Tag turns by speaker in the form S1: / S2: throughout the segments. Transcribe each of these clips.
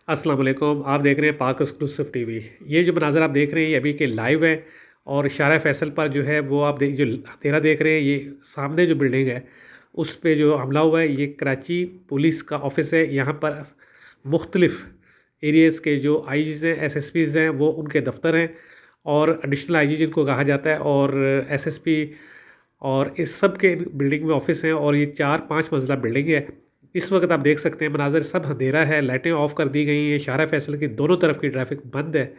S1: अस्सलाम वालेकुम। आप देख रहे हैं पाक एक्सक्लूसिव टीवी। ये जो मनाज़र आप देख रहे हैं ये अभी के लाइव है और शारा फैसल पर जो है वो आप जो अंधेरा देख रहे हैं, ये सामने जो बिल्डिंग है उस पे जो हमला हुआ है, ये कराची पुलिस का ऑफिस है। यहाँ पर मुख्तलिफ़ एरियाज़ के जो आईजीज़ हैं, एसएसपीज़ हैं, वो उनके दफ्तर हैं और एडिशनल आईजी जिनको कहा जाता है और एसएसपी और इस सब के बिल्डिंग में ऑफिस हैं और ये 4-5 मंजिला बिल्डिंग है। इस वक्त आप देख सकते हैं मनाज़र, सब अंधेरा है, लाइटें ऑफ़ कर दी गई हैं, शारा फैसल की दोनों तरफ की ट्रैफिक बंद है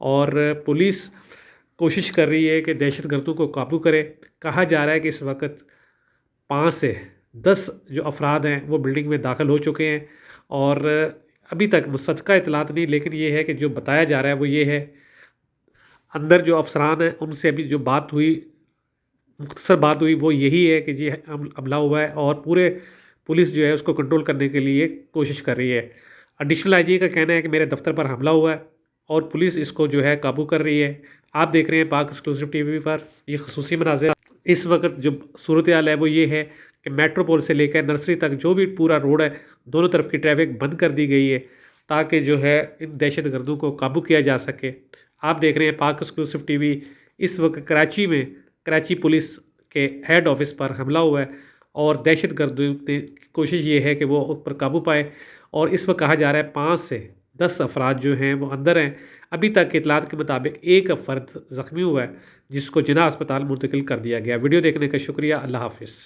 S1: और पुलिस कोशिश कर रही है कि दहशतगर्दों को काबू करे। कहा जा रहा है कि इस वक्त 5 से 10 जो अफराद हैं वो बिल्डिंग में दाखिल हो चुके हैं और अभी तक मुसद्दक़ा इतलात नहीं, लेकिन ये है कि जो बताया जा रहा है वो ये है, अंदर जो अफसरान हैं उनसे अभी जो बात हुई, मुख्तसर बात हुई, वो यही है कि जी हमला हुआ है और पूरे पुलिस जो है उसको कंट्रोल करने के लिए कोशिश कर रही है। एडिशनल आईजी का कहना है कि मेरे दफ्तर पर हमला हुआ है और पुलिस इसको जो है काबू कर रही है। आप देख रहे हैं पाक एक्सक्लूसिव टीवी पर ये खसूसी मनाज़िर। इस वक्त जो सूरत हाल है वो ये है कि मेट्रोपोल से लेकर नर्सरी तक जो भी पूरा रोड है, दोनों तरफ की ट्रैफिक बंद कर दी गई है ताकि जो है इन दहशत गर्दों को काबू किया जा सके। आप देख रहे हैं पाक एक्सक्लूसिव टीवी। इस वक्त कराची में कराची पुलिस के हेड ऑफिस पर हमला हुआ है और दहशत गर्दों की कोशिश ये है कि वो उस पर काबू पाए और इस वक्त कहा जा रहा है 5 से 10 अफराद जो हैं वो अंदर हैं। अभी तक के इतलात के मुताबिक एक फ़र्द ज़ख्मी हुआ है जिसको जिना अस्पताल मुंतकिल कर दिया गया। वीडियो देखने का शुक्रिया। अल्लाह हाफिज़।